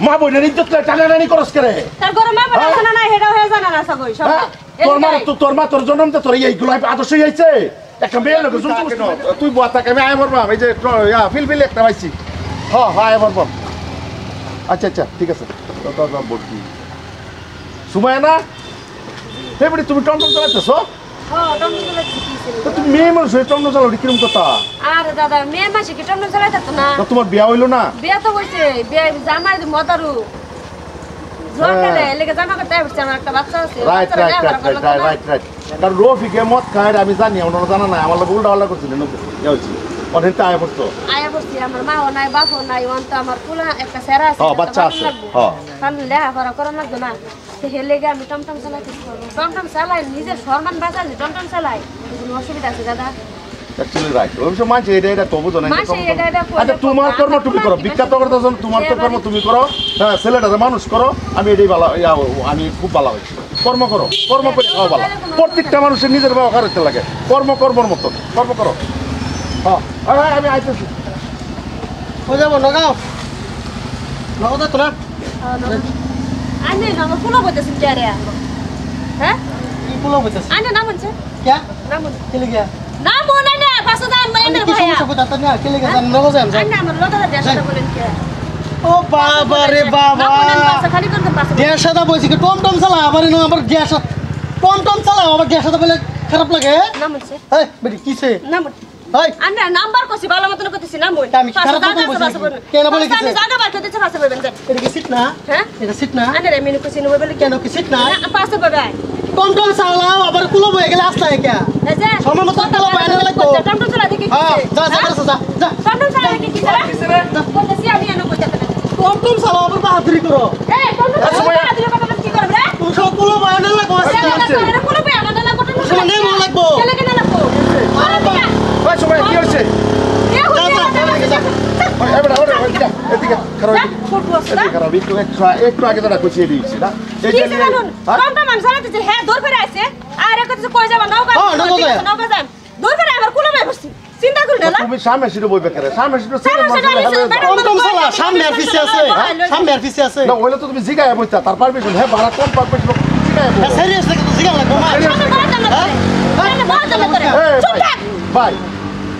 মা বোনের ইজ্জত টানাটানি করস করে তার ঘরে মা বোন আছে না হেডা হয়ে জানা না সবই সব তোর মা তোর জন্মতে তোর এইগুলো আদর্শ হইছে একটা মেয়ে লোক তুই বুয়া থাক আমি আয় মরবাম এই যে ফিলফিল একটা পাইছি হ্যাঁ আয় মরবাম আচ্ছা আচ্ছা ঠিক আছে বলছি সুমায়া না সেবারে তুমি টমটম চালাইতেছো তুমি মেয়ে মানুষ হয়ে টমটম চালাও কিরম কথা আরে দাদা মেয়ে মাসে কি টমটম চালাইতে না তোমার বিয়া হইলো না বিয়া তো হইছে বিয়া জামাই মদারু কারণ রফিকে মদ খায় আমি জানি ওনারা জানা নাই আমার উল্টা পাল্টা করছিলেন অনেক আয় পড়তো আয়া বসছি আমার মাও নাই বাপও নাই অন্ত আমার পুলা একটা সেরা আছে বাচ্চা আছে কারণ লেখাপড়া করা লাগবে না হেলে গে আমি টমটম চালাইতে টমটম চালাই নিজের সম্মান বাঁচালি টমটম চালাই কোনো অসুবিধা আছে দাদা অ্যাকচুয়ালি রাইট ওই সময় মাঝে এটা তো বুঝো না আচ্ছা তোমার কর্ম তুমি করো বিখ্যাত করতেছ তোমার তো কর্ম তুমি করো হ্যাঁ ছেলেটাকে মানুষ করো আমি এটাই ভালো আমি খুব ভালো হয়েছি কর্ম করো কর্ম করে খাওয়া ভালো প্রত্যেকটা মানুষের নিজের ব্যবহার করতে লাগে কর্মর মতো কর্ম করো হ্যাঁ আমি আইতেছি ও যাবো নগাঁও নগাঁও তো না আনে নাম ফুলো বইতেছেন কে রে হ্যাঁ কি ফুলো বইতেছ আনে নাম হচ্ছে क्या নাম के लिए गया না মনে না পাঁচশো দাম এনের ভাইয়া কিছু কথা না के लिए गया নগাঁও যাম আনে আমার লোটার দেশটা বলেন কে ও বাবা রে বাবা খালি করতে পারছে গ্যাসটা বইছি কি টমটম চালা আবার না আবার গ্যাস টমটম চালা আবার গ্যাসটা বলে খারাপ লাগে নাম হচ্ছে এই বেটি কিছে নাম এই আন্না নাম্বার কইছি ভালো মতন কইতেছি নাম বই আমি খারাপ কথা বলছি কেন বলে কিছে আমি জায়গা বার করতেছি পাশে বলবেন এটা কি সিট না হ্যাঁ এটা সিট না আন্না রে মেনু কইছি নবে বলে কেন কি সিট না পাশে বলবে টমটম চালা আবার কুলো বয়ে গেলে আসলা কে এই যে সময় মতো কুলো বয়ে না লাগো টমটম চালা দেখি হ্যাঁ যা টমটম চালা দেখি কি কইতেছি আমি এনে কইতাছি টমটম চালা আবার বাহাদুরি করো এই টমটম চালা বাহাদুরি কথা কি করবে রে তুমি সব কুলো বয়ে না লাগো এটা কুলো বয়ে আমাদের লাগো টমটম সময় নেই মনে লাগবো কেন কেন লাগবো আরে দিকা ওই সময় কি হইছে একটু আগে তারা কইছে দিয়েছি না টমটম মান চালাতেছে হ্যাঁ দূর করে আইছে আর কইতেছে কই যাবা নওগাঁ নওগাঁ যাম দূর করে আবার কুলো বয়ে বসছি চিন্তা করি না তুমি সামনে সিটো বইবে করে সামনে সিটো টমটম চালা সামনে আর পিছে আছে সামনে আর পিছে আছে না ওইলে তো তুমি জিগায় বইতা তার পারমিশন হ্যাঁ ভাড়া কম পারমিশন জিগায় বই সিরিয়াস লাগে তো জিগা লাগো ভাই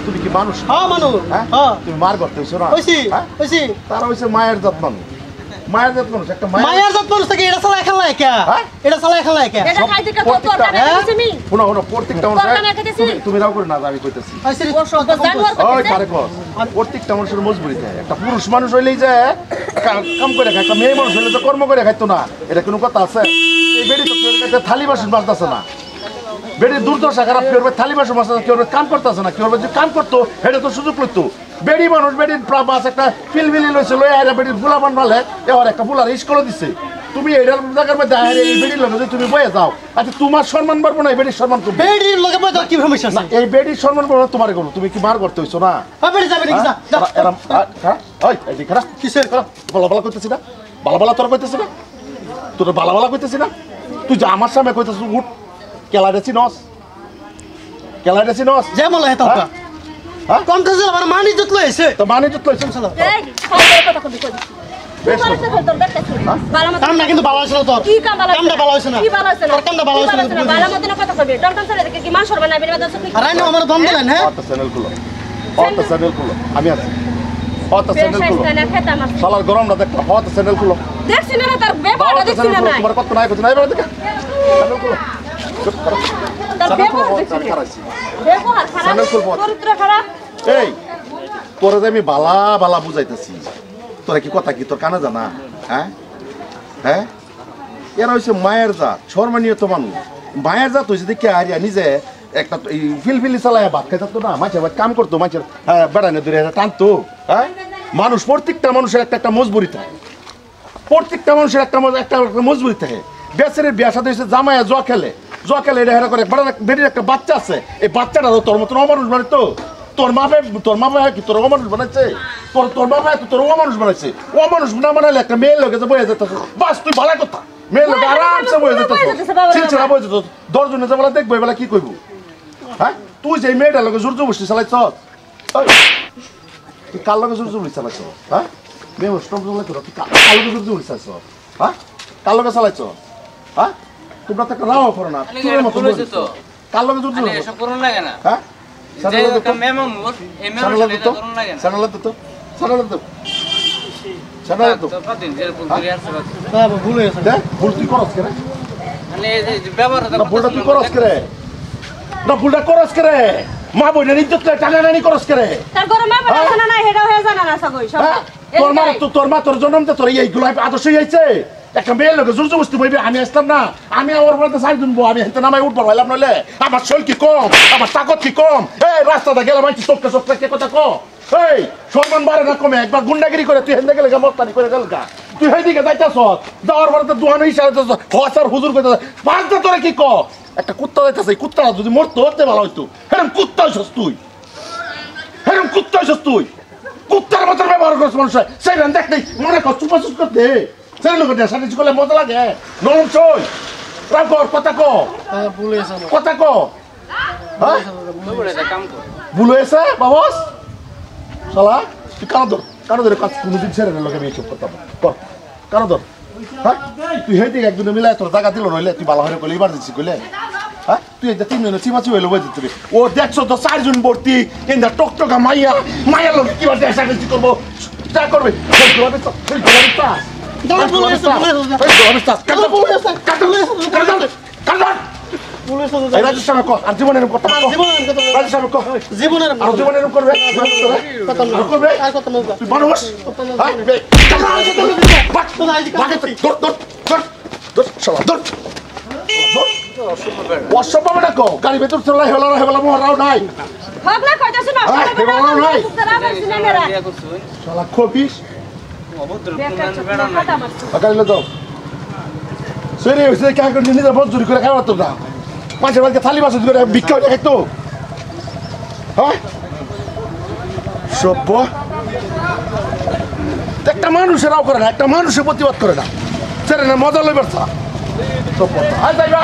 তুমি কি মানুষ হ্যাঁ মানুষ হ্যাঁ তুমি মার করতে হইছো না হইছি তারা হইছে মায়ের যত্ন মায়ের যত্ন একটা মায়ের যত্ন থেকে এটা চালা খেলা কে এটা চালা খেলা কে এটা খাইতে কত তোর কানে কইছি আমি শুনো প্রত্যেকটা মানুষ তুমি রাও করে না আমি কইতেছি ওই কারে কর প্রত্যেকটা মানুষের মজবুরি থাকে একটা পুরুষ মানুষ হইলেই যে কাম করে খায় একটা মেয়ে মানুষ হইলে তো কর্ম করে খাইতো না এটা কোনো কথা আছে এই বেড়ি তো কেউ একটা থালি বাসন মারতেছে না বেড়ি দুর্দশা খারাপ কেউ থালি বাসন মারতেছে কেউ কাম করতেছে না কেউ যদি কাম করতো এটা তো সুযোগ লইতো বেড়ি মানুষ বেড়ির মাছ একটা ফিলফিলি লইছে লই আইরা বেড়ির ফুলা বানালে এবার একটা ফুলার স্কুল দিছে তুমি এইটার জায়গার মধ্যে এই বেড়ির লগে যদি তুমি বয়ে যাও আচ্ছা তোমার সম্মান পারবো না এই বেড়ির সম্মান করবো বেড়ির লগে বয়ে যাও কি সমস্যা আছে এই বেড়ির সম্মান পারবো না তোমার করবো তুমি কি মার করতে হইছো না বেড়ি যাবে নাকি যা এরম ওই এদিকে খারাপ কিসের খারাপ বালা বালা কইতেছি না বালা বালা তোরা কইতেছি না তোর বালা বালা কইতেছি না তুই যা আমার সামনে কইতেছিস উঠ কেলাডেছি নস যেমন লাগে তো হ্যাঁ কম কাজে আমার মানি যত লইছে তো মানি যত লইছে শালা এই কথা কবি কই কাম না কিন্তু ভালো হইছে না তোর কি কাম ভালো কামটা ভালো হইছে না কি ভালো হইছে না তোর কামটা ভালো হইছে না ভালো মত না কথা কবি টমটম চলে দেখি কি মান সরবা না বিনা দশ আরে না আমার দম দিলেন হ্যাঁ অত চ্যানেল খুলো আমি আছি অত চ্যানেল খুলো শালার গরমটা দেখ অত চ্যানেল খুলো দেখছিস না তার ব্যবহার দেখছিস না তোমার কত নাই এবার দেখ চ্যানেল খুলো এই তোরা যে আমি বালা বালা বুঝাইতেছি তোরা কি কথা কি তোর কানে জানা হ্যাঁ হ্যাঁ এরা হচ্ছে মায়ের জাত সম্মানীয় মানুষ মায়ের জাত হয়েছে দেখে হারিয়া নিজে একটা ফিলফিলি চালায় ভাত খাইতো না মাছের কাম করতো মাছের বেড়ানো দূরে টানতো হ্যাঁ মানুষ প্রত্যেকটা মানুষের একটা মজবুরি থাকে প্রত্যেকটা মানুষের একটা মজবুরি থাকে বেচারের বিয়া সাথে হয়েছে জামায়া জোয়া খেলে এটা হেরা করে বেড়ির একটা বাচ্চা আছে এই বাচ্চাটা তোর মতন অমানুষ মানে তো তোর মা কি তোর অমানুষ বানাচ্ছে তোর মা তোর অমানুষ বানাচ্ছে অমানুষ না বানালে একটা মেয়ের লোকে যে বয়ে যেত বাস তুই ভালো কথা মেয়ের লোকে আরামসে বয়ে যেত ছিলছিলা বয়ে যেত 10 জনে যে বলা দেখবো এবেলা কি করবো হ্যাঁ তুই যে মেয়েটার লোকে জোর জবরদস্তি চালাইছ তুই কার লোকে জোর জবরদস্তি চালাইছ হ্যাঁ বেহস টমটম তোরা তুই কালো গেছে উড়িস হ্যাঁ কালো গেছে চালাইছ হ্যাঁ তোমরা তো একটা রাও করো না তোর মতো কালো গেছে উঠছো এসব করুন লাগে না হ্যাঁ যে মেমো মোর এই মেমো সেটা করুন লাগে না সানালা তো সানালা তো পাদিন যে পুকুরি আছে বাবা ভুল হয়ে গেছে দেখ ভুল তুই করস করে মানে এই যে ব্যবহারটা না ভুলটা তুই করস করে না ভুলটা করস করে মা বইনের ইজ্জত টানাটানি করস করে তার ঘরে মা বাবা জানা না হেডাও হয়ে জানা না সগই সব হ্যাঁ তোর মা তোর জন্মতে তোর এইগুলো আদর্শ হয়েছে একটা মেয়ের লোক জোর জবস্তি বইবে আমি আসতাম না আমি আমার বলতে সাইড দুনবো আমি হেঁটে নামাই উঠবো ভাইলাম নইলে আমার শৈল কি কম আমার তাকত কি কম এই রাস্তাটা গেলে মাইছি চোখটা চোখটা কে কথা কো এই সম্মান বাড়ে না কমে একবার গুন্ডাগিরি করে তুই হেঁটে গেলে মস্তানি করে গেল গা তুই সেইদিকে যাইতাছ যাওয়ার পরে তো দুহানো হিসাবে হসার হুজুর করতে পাঁচটা তোরে কি ক একটা কুত্তা যাইতাছে কুত্তাটা যদি মরতো হতে ভালো হইতো এরকম কুত্তা হইছস তুই এরকম কুত্তা হইছস তুই কুত্তার মতো ব্যবহার করছ মানুষ সেই রান দেখ মনে কর চুপাচুপ করতে সেই লোক সাথে করলে মজা লাগে নরম চই রাখর কথা ক ভুল হয়েছে আমার কথা ক হ্যাঁ কাম কর ভুল হয়েছে বাবস শালা তুই কারো ধরে কাজ কোনোদিন ছেড়ে না লোকে আমি এইসব করতাম কর কারো ধর হ্যাঁ তুই হেঁটে একদিন মিলাই তোর জায়গা দিল নইলে তুই ভালো হয়ে করলে ইমার্জেন্সি করলে হ্যাঁ তুই একটা 3 জনের চিমাচি হইলে বই দিতে ও দেখছো তো 4 জন ভর্তি কিন্তু টকটকা মাইয়া লোক কি বাদ এসার্জেন্সি করবো যা করবে ভুল হয়েছে ভুল হয়েছে ভুল হয়েছে রাজস্থান আর জীবনের কথা রাজস্থান জীবনের আর জীবনের করবে করবে আর কত মজা তুই মানুষ অসম্ভব না কো গাড়ি ভেতর চলাই হেলা মহারাও নাই হক না কইতাছ না তারা আমার সিনেমারা শালা খবিস অভদ্র বেকার বেড়া না কথা মারছ আগাই লো যাও সেরে হইছে কে করে নিজে বজুরি করে খাওয়া তো না পাঁচের বাড়িতে থালি বাসন করে ভিক্ষা হয়ে খাইতো হ্যাঁ সভ্য একটা মানুষেরাও করে না একটা মানুষের প্রতিবাদ করে না সেরে না মজা লইবার থা সভ্য আয় যাইবা